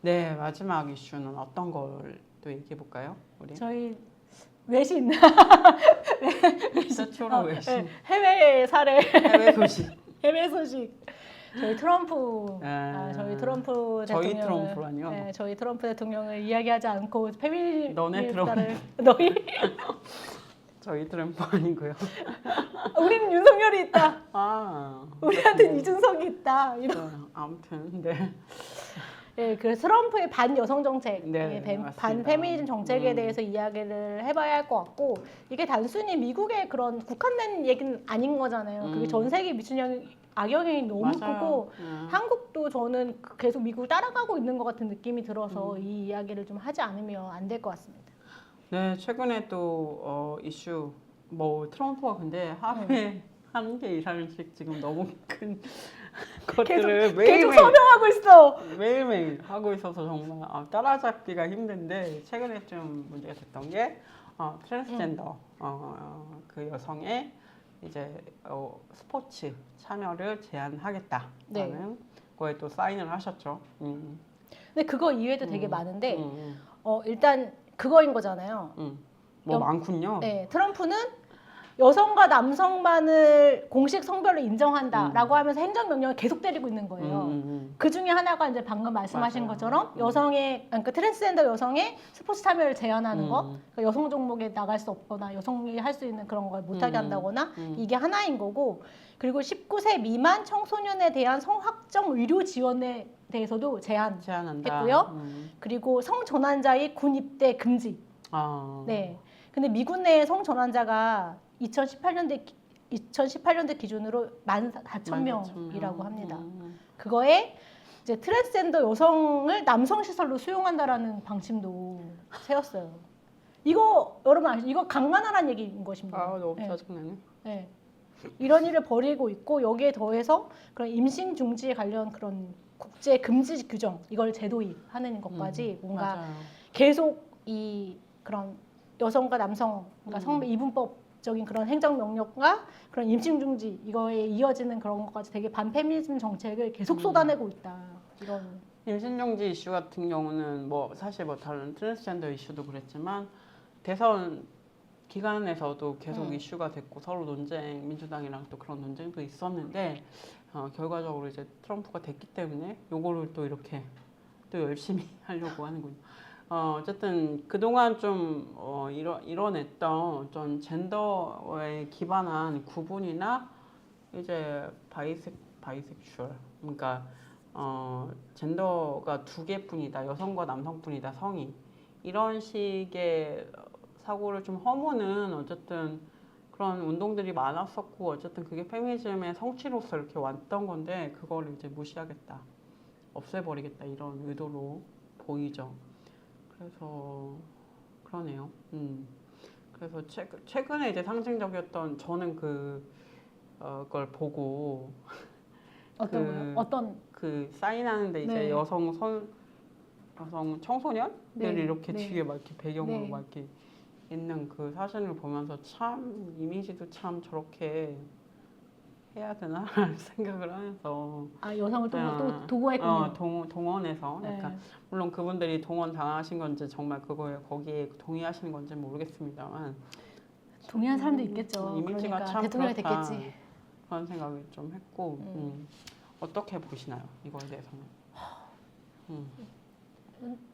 네, 마지막 이슈는 어떤 걸 또 얘기해 볼까요? 우리 저희 외신, 최초로 외신 해외 사례, 해외 소식. 해외 소식. 저희 트럼프, 저희 트럼프 저희 대통령을, 트럼프라니요? 네, 저희 트럼프 대통령을 이야기하지 않고 너네 페미니스트를 너희 저희 트럼프 아니고요. 우리는 윤석열이 있다. 우리한테는 그렇군요. 이준석이 있다. 이런. 아무튼 네. 네, 그래서 트럼프의 반여성 정책, 네, 반 맞습니다. 페미니즘 정책에 대해서 이야기를 해봐야 할 것 같고, 이게 단순히 미국의 그런 국한된 얘기는 아닌 거잖아요. 그게 전 세계에 미치는 악영향이 너무 맞아요. 크고, 한국도 저는 계속 미국을 따라가고 있는 것 같은 느낌이 들어서 이 이야기를 좀 하지 않으면 안 될 것 같습니다. 네, 최근에 또 이슈 뭐 트럼프가 근데 하루에 한 개 이상씩 지금 너무 큰 것들을 계속 서명하고 있어. 매일매일 하고 있어서 정말 따라잡기가 힘든데 최근에 좀 문제가 됐던 게 트랜스젠더 그 여성의 이제 스포츠 참여를 제한하겠다라는 네. 거에 또 사인을 하셨죠. 근데 그거 이외에도 되게 많은데, 음. 일단 그거인 거잖아요. 뭐 많군요. 네, 트럼프는 여성과 남성만을 공식 성별로 인정한다라고 하면서 행정명령을 계속 때리고 있는 거예요. 그 중에 하나가 이제 방금 말씀하신 맞아요. 것처럼 그러니까 트랜스젠더 여성의 스포츠 참여를 제한하는 거, 그러니까 여성 종목에 나갈 수 없거나 여성이 할 수 있는 그런 걸 못하게 한다거나 이게 하나인 거고, 그리고 19세 미만 청소년에 대한 성확정 의료 지원에 대해서도 제한한다. 제한했고요. 그리고 성전환자의 군 입대 금지. 네. 근데 미국 내의 성전환자가 2018년대 기준으로 14,000명이라고 합니다. 그거에 이제 트랜스젠더 여성을 남성 시설로 수용한다라는 방침도 세웠어요. 이거 여러분 아시죠? 이거 강간하라는 얘기인 것입니다. 너무 짜증나네. 네. 이런 일을 벌이고 있고 여기에 더해서 그런 임신 중지에 관련 그런 국제 금지 규정 이걸 재도입하는 것까지 뭔가 맞아요. 계속 이 그런 여성과 남성 그러니까 성별 이분법적인 그런 행정명령과 그런 임신 중지 이거에 이어지는 그런 것까지 되게 반페미니즘 정책을 계속 쏟아내고 있다. 이런 임신정지 이슈 같은 경우는 뭐 사실 뭐 다른 트랜스젠더 이슈도 그랬지만 대선 기간에서도 계속 이슈가 됐고 서로 논쟁, 민주당이랑 또 그런 논쟁도 있었는데 결과적으로 이제 트럼프가 됐기 때문에 요거를 또 이렇게 또 열심히 하려고 하는군요. 어쨌든 그동안 좀 이뤄냈던 어떤 젠더에 기반한 구분이나 이제 바이섹슈얼 그러니까 젠더가 두 개뿐이다 여성과 남성뿐이다 성이 이런 식의 사고를 좀 허무는 어쨌든 그런 운동들이 많았었고 어쨌든 그게 페미니즘의 성취로서 이렇게 왔던 건데 그걸 이제 무시하겠다 없애버리겠다 이런 의도로 보이죠. 그래서 그러네요. 그래서 최근에 이제 상징적이었던 저는 그걸 보고 어떤 거요? 어떤 그 사인하는데 이제 네. 여성 청소년들이 네. 이렇게 네. 뒤에 막 이렇게 배경으로 네. 막 이렇게 있는 그 사진을 보면서 참 이미지도 참 저렇게 해야 되나 생각을 하면서 여성을 또 도구했군요. 동원해서 네. 약간 물론 그분들이 동원 당하신 건지 정말 거기에 동의하시는 건지 모르겠습니다만 동의한 사람도 있겠죠. 이미지가 그러니까 참 대통령이 그렇다 됐겠지. 그런 생각을 좀 했고 어떻게 보시나요 이거에 대해서는?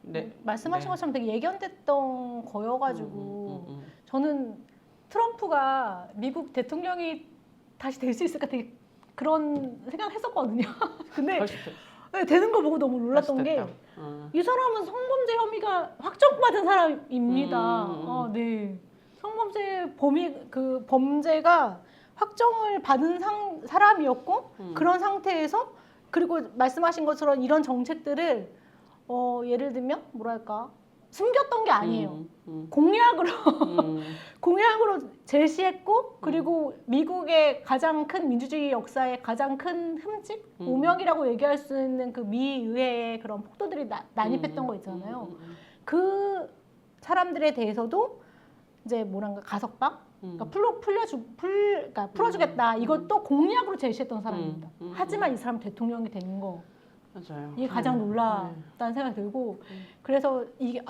네. 말씀하신 것처럼 되게 예견됐던 거여가지고 저는 트럼프가 미국 대통령이 다시 될 수 있을까 되게 그런 생각했었거든요. 근데 되는 걸 보고 너무 놀랐던 게 이 사람은 성범죄 혐의가 확정받은 사람입니다. 네. 성범죄 범죄가 확정을 받은 사람이었고 그런 상태에서 그리고 말씀하신 것처럼 이런 정책들을 예를 들면 뭐랄까 숨겼던 게 아니에요. 공약으로 제시했고 그리고 미국의 가장 큰 민주주의 역사의 가장 큰 흠집, 오명이라고 얘기할 수 있는 그 미 의회의 그런 폭도들이 난입했던 거 있잖아요. 그 사람들에 대해서도 이제 뭐랄까 가석방, 그러니까 풀어주겠다. 이것도 공약으로 제시했던 사람입니다. 하지만 이 사람 대통령이 된 거 맞아요. 이게 가장 놀랍다는 생각이 들고 그래서 이게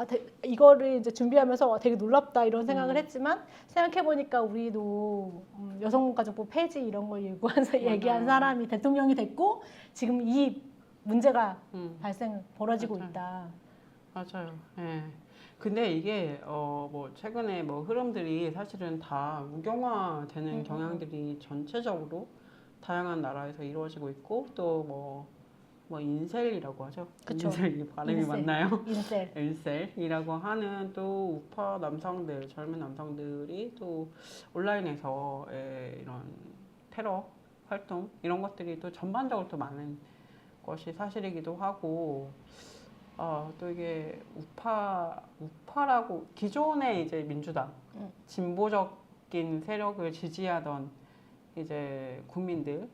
이거를 이제 준비하면서 되게 놀랍다 이런 생각을 했지만 생각해 보니까 우리도 여성가족부 폐지 이런 걸 얘기한 사람이 대통령이 됐고 지금 이 문제가 벌어지고 맞아요. 있다. 맞아요. 예. 근데 이게 뭐 최근에 뭐 흐름들이 사실은 다 무경화되는 경향들이 전체적으로 다양한 나라에서 이루어지고 있고 또 뭐 인셀이라고 하죠. 그쵸. 인셀 이 발음이 인셀. 맞나요? 인셀. 인셀이라고 하는 또 우파 남성들, 젊은 남성들이 또 온라인에서의 이런 테러 활동 이런 것들이 또 전반적으로 또 많은 것이 사실이기도 하고 또 이게 우파라고 기존의 이제 민주당 진보적인 세력을 지지하던 이제 국민들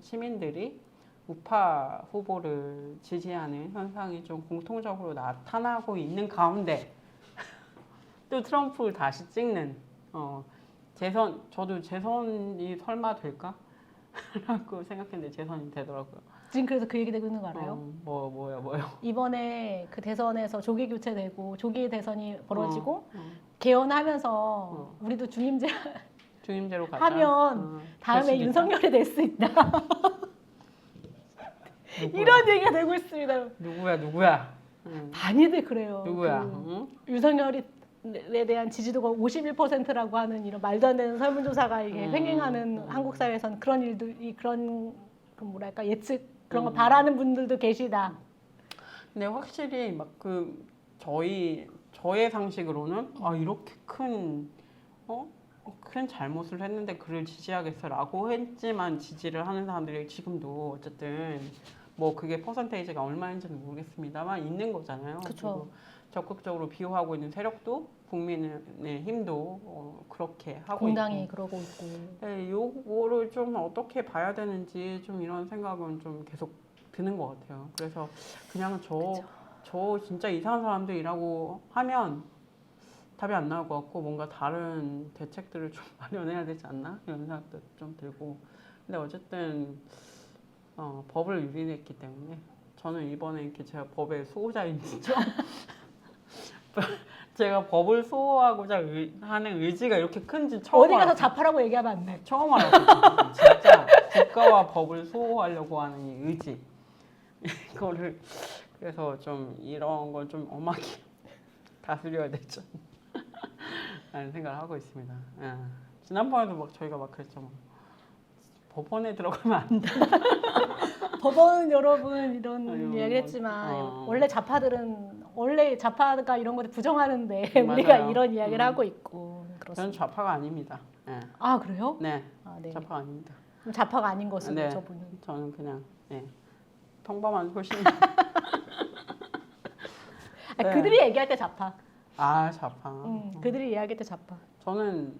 시민들이 우파 후보를 지지하는 현상이 좀 공통적으로 나타나고 있는 가운데 또 트럼프를 다시 찍는 저도 재선이 설마 될까? 라고 생각했는데 재선이 되더라고요. 지금 그래서 그 얘기 되고 있는 거 알아요? 뭐요? 이번에 그 대선에서 조기 교체되고 조기 대선이 벌어지고 개헌하면서 우리도 중임제로 가자. 하면 다음에 윤석열이 될 수 있다. 누구야? 이런 얘기가 되고 있습니다. 누구야? 많이들 그래요. 누구야? 윤석열에 대한 지지도가 51%라고 하는 이런 말도 안 되는 설문조사가 이게 횡행하는 한국 사회에서는 그런 일들이 그런 뭐랄까 예측 그런 거 바라는 분들도 계시다. 근데 확실히 막 저의 상식으로는 이렇게 큰 잘못을 했는데 그를 지지하겠어라고 했지만 지지를 하는 사람들이 지금도 어쨌든 뭐 그게 퍼센테이지가 얼마인지는 모르겠습니다만 있는 거잖아요. 그쵸. 적극적으로 비호하고 있는 세력도 국민의 힘도 그렇게 하고 공당이 있고. 그러고 있고. 네, 요거를 좀 어떻게 봐야 되는지 좀 이런 생각은 좀 계속 드는 것 같아요. 그래서 그냥 저 진짜 이상한 사람들이라고 하면 답이 안 나올 것 같고 뭔가 다른 대책들을 좀 마련해야 되지 않나 이런 생각도 좀 들고. 근데 어쨌든 법을 유린했기 때문에 저는 이번에 이렇게 제가 법의 수호자인지죠. 제가 법을 수호하고자 하는 의지가 이렇게 큰지 처음 어디 가서 알았어요. 자파라고 얘기하면 안 돼. 처음 알았어요. 진짜 국가와 법을 수호하려고 하는 이 의지. 이거를 그래서 좀 이런 걸 좀 엄하게 다스려야 되죠. 라는 생각을 하고 있습니다. 예. 지난번에도 저희가 그랬죠. 법원에 들어가면 안 돼. 법원 여러분 이런 아유, 이야기 했지만 원래 원래 자파가 이런 것들 부정하는데 맞아요. 우리가 이런 이야기를 하고 있고 그렇습니다. 저는 좌파가 아닙니다. 예. 아 그래요? 네, 네. 좌파가 아닙니다. 그럼 자파가 아닌 것으로 네. 저분은. 저는 그냥 평범한 소신. 네. 그들이 얘기할 때 자파. 좌파. 그들이 이야기할 때 자파. 저는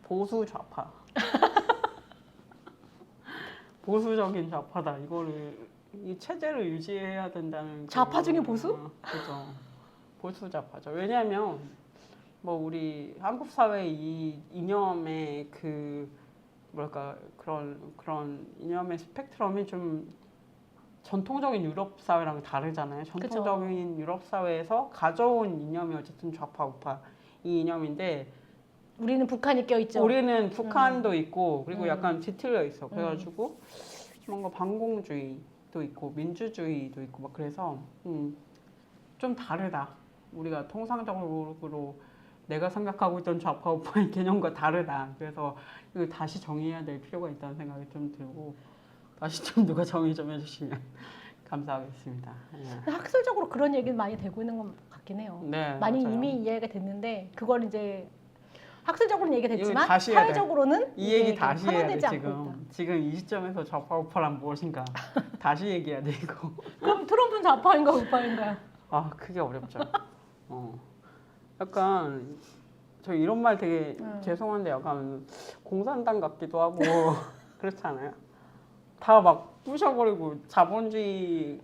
보수 좌파. 보수적인 좌파다. 이 체제를 유지해야 된다는. 좌파 중에 보수? 그죠. 보수 좌파죠. 왜냐하면 뭐 우리 한국 사회 이 이념의 그런 이념의 스펙트럼이 좀 전통적인 유럽 사회랑 다르잖아요. 전통적인 유럽 사회에서 가져온 이념이 어쨌든 좌파 우파 이 이념인데 우리는 북한이 껴있죠. 우리는 북한도 있고 그리고 약간 뒤틀려 있어. 그래가지고 뭔가 반공주의도 있고 민주주의도 있고 막 그래서 좀 다르다. 우리가 통상적으로 내가 생각하고 있던 좌파 우파의 개념과 다르다. 그래서 이거 다시 정의해야 될 필요가 있다는 생각이 좀 들고 다시 좀 누가 정의 좀 해주시면 감사하겠습니다. 예. 학술적으로 그런 얘기는 많이 되고 있는 것 같긴 해요. 네, 많이 맞아요. 이미 이해가 됐는데 그걸 이제 학술적으로는 얘기가 됐지만 다시 해야 돼. 사회적으로는 이 얘기 다시 해야 돼 현안되지 않고 있다. 지금 이 시점에서 좌파 우파란 무엇인가 다시 얘기해야 돼 이거. 그럼 트럼프는 좌파인가 우파인가요? 그게 어렵죠. 약간 저 이런 말 되게 죄송한데 약간 공산당 같기도 하고 그렇지 않아요? 다 막 부셔버리고 자본주의적으로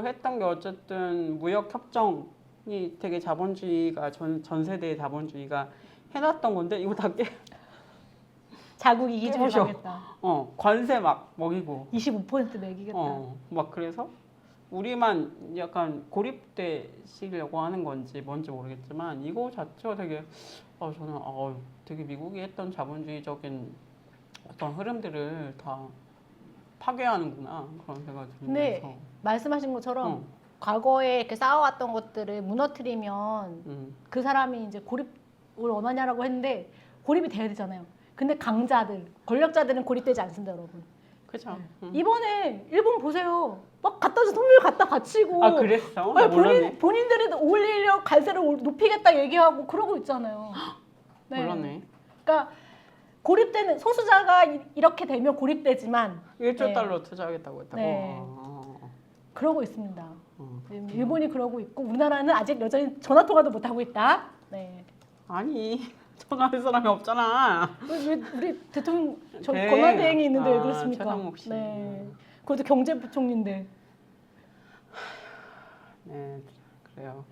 했던 게 어쨌든 무역 협정이 되게 자본주의가 전 세대의 자본주의가 해놨던 건데 이거 다 자국이 기준을 깨부셔. 가겠다. 관세 막 먹이고 25% 매기겠다. 막 그래서 우리만 약간 고립되시려고 하는 건지 뭔지 모르겠지만 이거 자체가 되게 저는 되게 미국이 했던 자본주의적인 어떤 흐름들을 다 파괴하는구나 그런 생각이 근데 들면서 말씀하신 것처럼 과거에 이렇게 쌓아왔던 것들을 무너뜨리면 그 사람이 이제 고립을 원하냐라고 했는데 고립이 돼야 되잖아요. 근데 강자들, 권력자들은 고립되지 않습니다, 여러분. 그죠? 이번에 일본 보세요. 막 선물 갖다 바치고. 아 그랬어? 네, 나 몰랐네. 본인들이 올리려 관세를 높이겠다 얘기하고 그러고 있잖아요. 몰랐네. 그러니까 고립되는 소수자가 이렇게 되면 고립되지만 1조 달러 투자하겠다고 했다고. 네. 그러고 있습니다. 어. 일본이 그러고 있고 우리나라는 아직 여전히 전화 통화도 못 하고 있다. 네. 아니 전화할 사람이 없잖아. 우리 대통령 네. 권한 대행이 있는데 왜 아, 그렇습니까? 최상목 씨. 네. 그것도 경제부총리인데. 네, 그래요.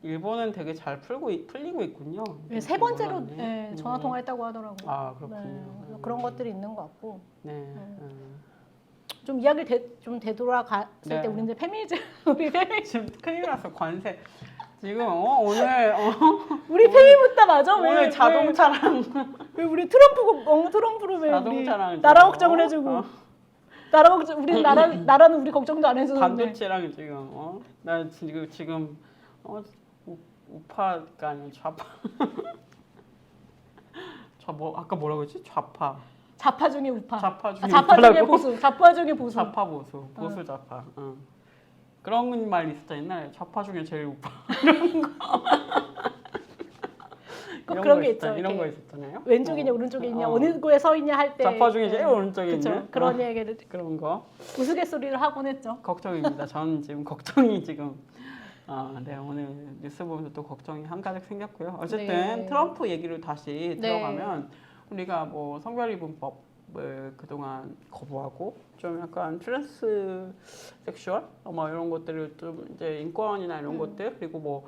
일본은 되게 잘 풀리고 있군요. 네, 세 번째로 몰랐네. 전화 통화했다고 하더라고요. 아 그렇군요. 네, 그런 것들이 있는 것 같고. 네. 좀 이야기를 좀 되돌아갔을 네. 때 우리 이제 우리 페미니즘 지금 큰일 났어 관세. 지금 오늘 우리 페미묻다 맞아? 오늘 자동차랑 왜 우리 트럼프로 왜 우리 자동차랑 나라 지금, 걱정을 해주고 나라 걱정 우리 나라는 우리 걱정도 안 해주는데 반도체랑 지금 나 지금 우파가 아니라 좌파. 아까 뭐라고 했지? 좌파. 좌파 중에 우파. 좌파 중에 좌파 중에 우파라고? 보수. 좌파 중에 보수. 좌파 보수 좌파. 그런 말 있었다 옛날에 좌파 중에 제일 우파. 그런 게 있죠. 이런 거 있었잖아요. 왼쪽이냐 오른쪽에 있냐 어느 거에 서 있냐 할 때 좌파 중에 제일 오른쪽에 그쵸? 있냐. 그런 얘기를 그런 거 우스갯소리를 하곤 했죠. 걱정입니다. 저는 지금 걱정이 지금 네 오늘 뉴스 보면서 또 걱정이 한가득 생겼고요. 어쨌든 네. 트럼프 얘기를 다시 네. 들어가면 우리가 뭐 성별이분법을 그동안 거부하고 좀 약간 트랜스 섹슈얼 뭐 이런 것들을 좀 이제 인권이나 이런 것들 그리고 뭐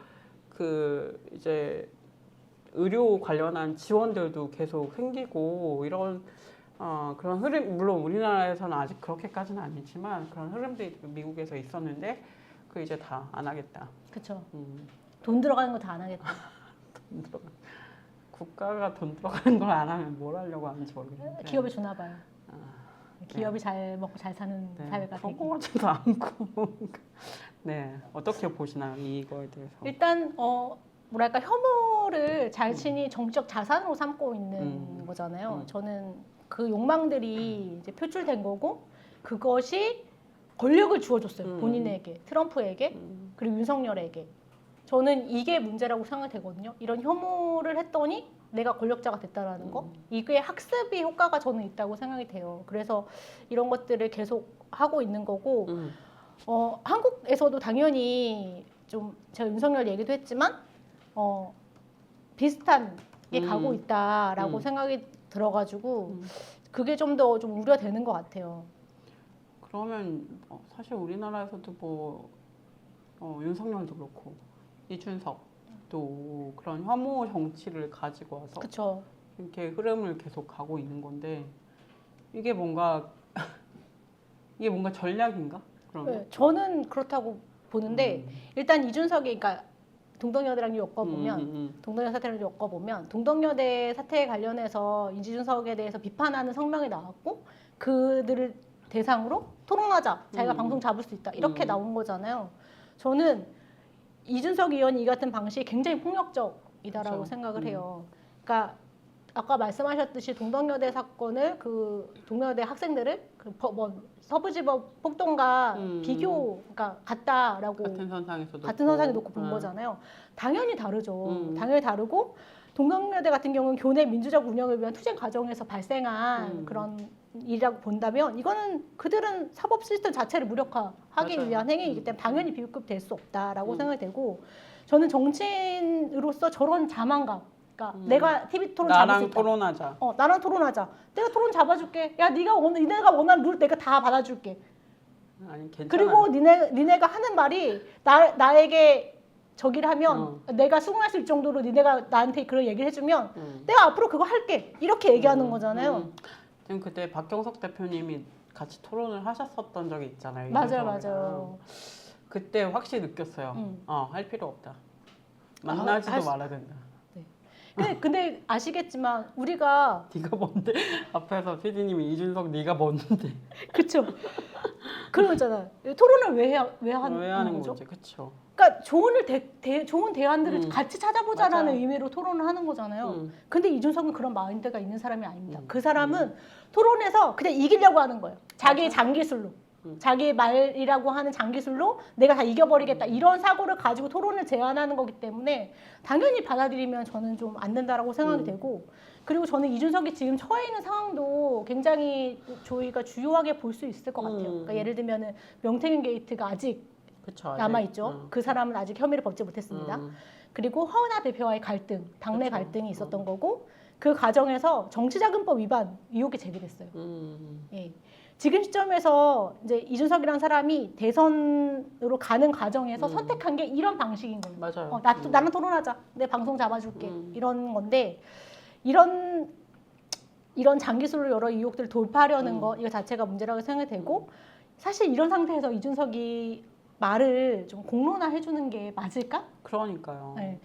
그 이제 의료 관련한 지원들도 계속 생기고 이런 그런 흐름 물론 우리나라에서는 아직 그렇게까지는 아니지만 그런 흐름들이 미국에서 있었는데 그 이제 다 안 하겠다. 그렇죠. 음, 돈 들어가는 거 다 안 하겠다. 돈 들어가. 국가가 돈 들어가는 걸 안 하면 뭘 하려고 하는지 모르겠는데. 기업이 주나 봐요. 기업이 잘 먹고 잘 사는 네, 사회가 그런 되기. 거 같지도 않고. 네, 어떻게 보시나요 이거에 대해서? 일단 뭐랄까 혐오를 자신이 정치적 자산으로 삼고 있는 거잖아요. 저는 그 욕망들이 이제 표출된 거고 그것이 권력을 주어줬어요. 본인에게, 트럼프에게, 그리고 윤석열에게. 저는 이게 문제라고 생각되거든요. 이런 혐오를 했더니 내가 권력자가 됐다라는 거. 이게 학습이 효과가 저는 있다고 생각이 돼요. 그래서 이런 것들을 계속 하고 있는 거고 한국에서도 당연히 좀 제가 윤석열 얘기도 했지만 비슷한 게 가고 있다라고 생각이 들어가지고 그게 좀 더 좀 우려되는 것 같아요. 그러면 사실 우리나라에서도 뭐 윤석열도 그렇고 이준석도 그런 혐오 정치를 가지고 와서 그렇죠. 이렇게 흐름을 계속 가고 있는 건데 이게 뭔가 전략인가? 그러면 네, 저는 그렇다고 보는데 일단 이준석이 그러니까 동덕여대랑 엮어보면 동덕여대 사태를 엮어보면 동덕여대 사태에 관련해서 이준석에 대해서 비판하는 성명이 나왔고 그들을 대상으로 토론하자 자기가 방송 잡을 수 있다 이렇게 나온 거잖아요. 저는 이준석 의원이 이 같은 방식이 굉장히 폭력적이다라고 그렇죠. 생각을 해요. 그러니까 아까 말씀하셨듯이 동덕여대 사건을 그 동덕여대 학생들을 서부지법 폭동과 비교가 같다라고 같은 선상에 놓고 본 거잖아요. 당연히 다르죠. 당연히 다르고 동덕여대 같은 경우는 교내 민주적 운영을 위한 투쟁 과정에서 발생한 그런 일이라고 본다면 이거는 그들은 사법 시스템 자체를 무력화하기 맞아요. 위한 행위이기 때문에 당연히 비급될 수 없다라고 생각이 되고 저는 정치인으로서 저런 자만감 그러니까 내가 TV 토론 잡을 수 나랑 있다. 토론하자. 나랑 토론하자. 내가 토론 잡아줄게. 야, 니네가 원하는 룰 내가 다 받아줄게. 아니 괜찮아. 그리고 니네가 하는 말이 나에게 저기를 하면 내가 수긍할 수 있을 정도로 니네가 나한테 그런 얘기를 해주면 내가 앞으로 그거 할게 이렇게 얘기하는 거잖아요. 지금 그때 박경석 대표님이 같이 토론을 하셨었던 적이 있잖아요. 맞아요, 이준석이랑. 맞아요. 그때 확실히 느꼈어요. 할 필요 없다. 만나지도 할 수- 말아야 된다. 근데 아시겠지만 우리가 네가 뭔데? 앞에서 PD님이 이준석 네가 뭔데? 그쵸? 그런 거 있잖아. 토론을 왜 하는 거죠? 건지 그쵸? 그러니까 좋은 대안들을 같이 찾아보자라는 맞아요. 의미로 토론을 하는 거잖아요. 음. 근데 이준석은 그런 마인드가 있는 사람이 아닙니다. 그 사람은 토론에서 그냥 이기려고 하는 거예요. 자기의 장기술로. 자기 말이라고 하는 장기술로 내가 다 이겨버리겠다 이런 사고를 가지고 토론을 제안하는 거기 때문에 당연히 받아들이면 저는 좀 안 된다라고 생각이 되고, 그리고 저는 이준석이 지금 처해 있는 상황도 굉장히 저희가 주요하게 볼 수 있을 것 같아요. 그러니까 예를 들면은 명태균 게이트가 아직 그쵸. 남아 있죠. 그 사람은 아직 혐의를 벗지 못했습니다. 그리고 허은하 대표와의 갈등, 당내 그쵸. 갈등이 있었던 거고, 그 과정에서 정치자금법 위반 의혹이 제기됐어요. 예. 지금 시점에서 이제 이준석이라는 사람이 대선으로 가는 과정에서 선택한 게 이런 방식인 거예요. 맞아요. 나랑 토론하자. 내 방송 잡아줄게. 이런 건데 이런 장기술로 여러 의혹들을 돌파하려는 거 이거 자체가 문제라고 생각이 되고, 사실 이런 상태에서 이준석이 말을 좀 공론화해주는 게 맞을까? 그러니까요. 네.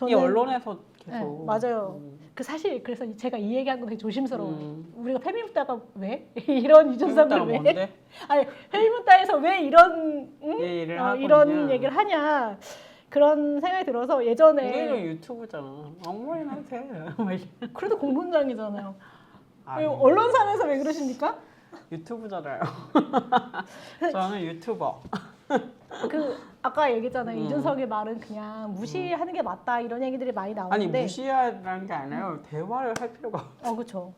이 언론에서 계속. 네, 맞아요. 그 사실 그래서 제가 이 얘기한 거 되게 조심스러워요. 우리가 페미묻다가 왜 이런 이준석을 왜? 뭔데? 아니 페미묻다에서 왜 이런 얘기를 이런 하거든요. 얘기를 하냐 그런 생각이 들어서 예전에 우리는 유튜브잖아. 아무 말이나 해. 막 이래. 그래도 공론장이잖아요. 아, 왜 언론사에서 왜 그러십니까? 유튜브잖아요. 저는 유튜버. 그 아까 얘기했잖아요. 이준석의 말은 그냥 무시하는 게 맞다 이런 얘기들이 많이 아니 나오는데. 무시하라는 게 아니라요. 대화를 할 필요가 없어. 그렇죠.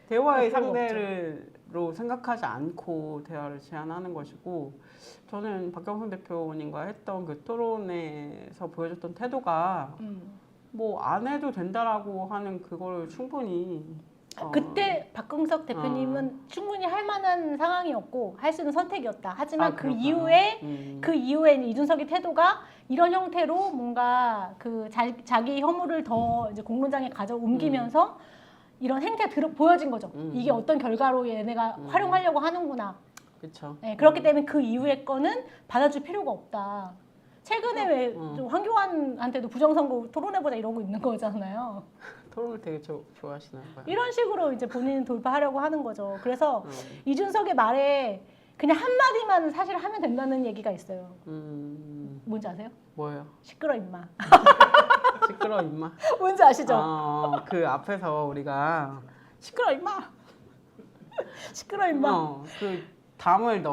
대화의 할 필요가 상대로 생각하지 않고 대화를 제안하는 것이고, 저는 박경선 대표님과 했던 그 토론에서 보여줬던 태도가 뭐 안 해도 된다라고 하는 그걸 충분히 그때 박근석 대표님은 충분히 할 만한 상황이었고 할 수 있는 선택이었다. 하지만 그 이후에 이준석의 태도가 이런 형태로 뭔가 그 자기 혐오를 더 이제 공론장에 가져 옮기면서 이런 행태가 보여진 거죠. 이게 어떤 결과로 얘네가 활용하려고 하는구나. 그렇죠. 네, 그렇기 때문에 그 이후의 거는 받아줄 필요가 없다. 최근에 왜 좀 황교안한테도 부정선거 토론해보자 이러고 있는 거잖아요. 토론을 되게 좋아하시나요? 이런 식으로 이제 본인 돌파하려고 하는 거죠. 그래서 이준석의 말에 그냥 한마디만 사실 하면 된다는 얘기가 있어요. 뭔지 아세요? 뭐예요? 시끄러 임마. 시끄러 임마. 뭔지 아시죠? 그 앞에서 우리가 시끄러 임마. 시끄러 임마. 그 담을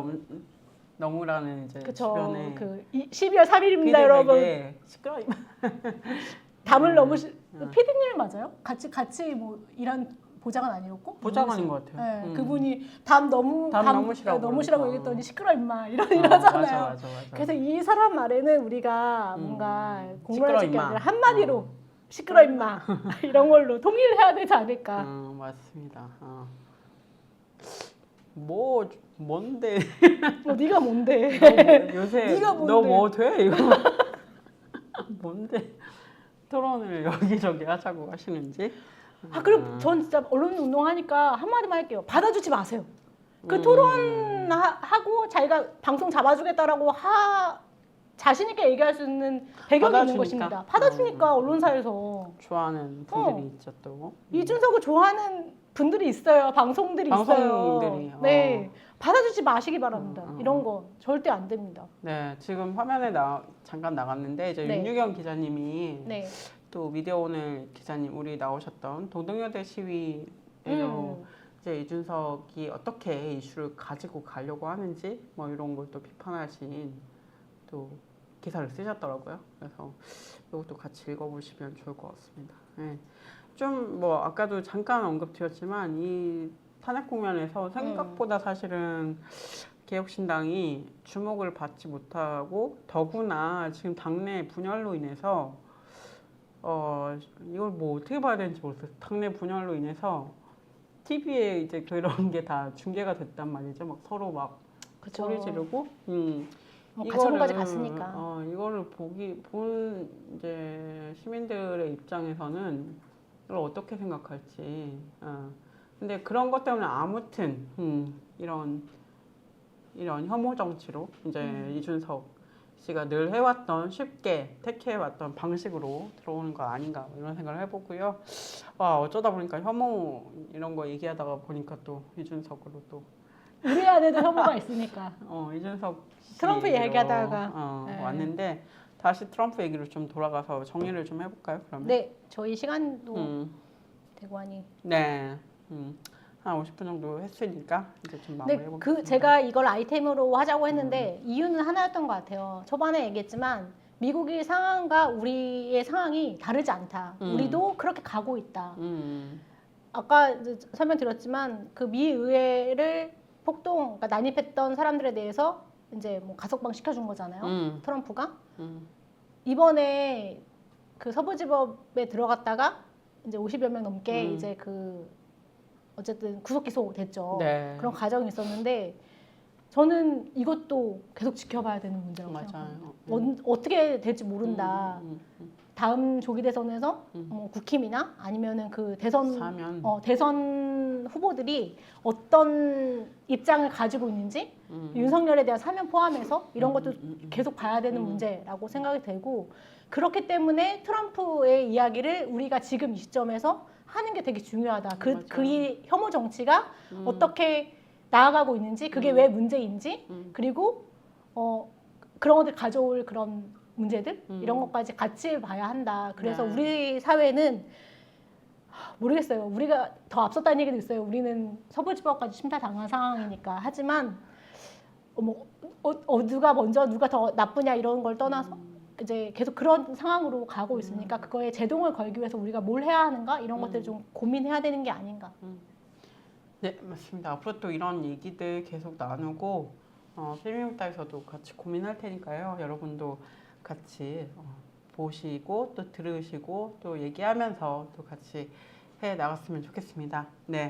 넘으라는 이제 그쵸. 주변에 그 12월 3일입니다, 여러분. 시끄러 임마. 담을 PD님 맞아요? 같이 뭐 일한 보좌관 아니었고? 보좌관인 것 같아요. 네, 그분이 담 넘으시라고 얘기했더니 시끄러 임마 이러잖아요. 맞아. 그래서 이 사람 말에는 우리가 뭔가 공론화시키기 시끄러, 아니라 한마디로 시끄러 임마 이런 걸로 통일해야 되지 않을까. 맞습니다. 뭔데? 네가 뭔데? 요새 네가 뭔데? 너 뭐 돼? 이거 뭔데? 토론을 여기저기 하자고 하시는지. 그럼 전 진짜 언론 운동하니까 한마디만 할게요. 받아주지 마세요. 그 토론하고 자기가 방송 잡아주겠다라고 자신 있게 얘기할 수 있는 배경이 있는 것입니다. 받아주니까 언론사에서. 좋아하는 분들이 있죠 또. 이준석을 좋아하는 분들이 있어요. 방송들이 있어요. 네, 받아주지 마시기 바랍니다. 이런 거 절대 안 됩니다. 네, 지금 화면에 잠깐 나갔는데 이제 윤유경 기자님이 또 미디어오늘 기자님 우리 나오셨던 동덕여대 시위에서 이제 이준석이 어떻게 이슈를 가지고 가려고 하는지 뭐 이런 걸 또 비판하신 또 기사를 쓰셨더라고요. 그래서 이것도 같이 읽어보시면 좋을 것 같습니다. 네. 좀 뭐 아까도 잠깐 언급드렸지만 이 탄핵 국면에서 생각보다 사실은 개혁신당이 주목을 받지 못하고 더구나 지금 당내 분열로 인해서 이걸 뭐 어떻게 봐야 되는지 모르겠어요. 당내 분열로 인해서 TV에 이제 그런 게 다 중계가 됐단 말이죠. 막 서로 막 소리 지르고 가처분까지 갔으니까. 이거를 본 이제 시민들의 입장에서는 이걸 어떻게 생각할지. 근데 그런 것 때문에 아무튼 이런 혐오 정치로 이제 이준석 씨가 늘 해왔던 쉽게 택해왔던 방식으로 들어오는 거 아닌가 이런 생각을 해보고요. 와 어쩌다 보니까 혐오 이런 거 얘기하다가 보니까 또 이준석으로 또 우리 안에도 혐오가 있으니까. 이준석 트럼프 씨로, 얘기하다가 네. 왔는데 다시 트럼프 얘기로 좀 돌아가서 정리를 좀 해볼까요? 그러면 네, 저희 시간도 되고 하니. 네. 한 50분 정도 했으니까 이제 좀 마무리해보겠습니다. 제가 이걸 아이템으로 하자고 했는데 이유는 하나였던 것 같아요. 초반에 얘기했지만 미국의 상황과 우리의 상황이 다르지 않다. 우리도 그렇게 가고 있다. 아까 이제 설명드렸지만 그 미 의회를 그러니까 난입했던 사람들에 대해서 이제 뭐 가석방 시켜준 거잖아요. 트럼프가. 이번에 그 서부지법에 들어갔다가 이제 50여 명 넘게 이제 어쨌든 구속 기소 됐죠. 네. 그런 과정이 있었는데 저는 이것도 계속 지켜봐야 되는 문제라고 맞아요. 생각합니다. 어떻게 될지 모른다. 다음 조기 대선에서 국힘이나 아니면은 그 대선 후보들이 어떤 입장을 가지고 있는지 윤석열에 대한 사면 포함해서 이런 것도 계속 봐야 되는 문제라고 생각이 되고 그렇기 때문에 트럼프의 이야기를 우리가 지금 이 시점에서 하는 게 되게 중요하다. 그 혐오 정치가 어떻게 나아가고 있는지, 그게 왜 문제인지, 그리고 그런 것들 가져올 그런 문제들 이런 것까지 같이 봐야 한다. 그래서 네. 우리 사회는 모르겠어요. 우리가 더 앞섰다는 얘기도 있어요. 우리는 서부지법까지 침탈당한 상황이니까. 하지만 누가 먼저 누가 더 나쁘냐 이런 걸 떠나서 이제 계속 그런 상황으로 가고 있으니까 그거에 제동을 걸기 위해서 우리가 뭘 해야 하는가 이런 것들 좀 고민해야 되는 게 아닌가. 네, 맞습니다. 앞으로 또 이런 얘기들 계속 나누고 필미국다에서도 같이 고민할 테니까요. 여러분도 같이 보시고 또 들으시고 또 얘기하면서 또 같이 해 나갔으면 좋겠습니다. 네.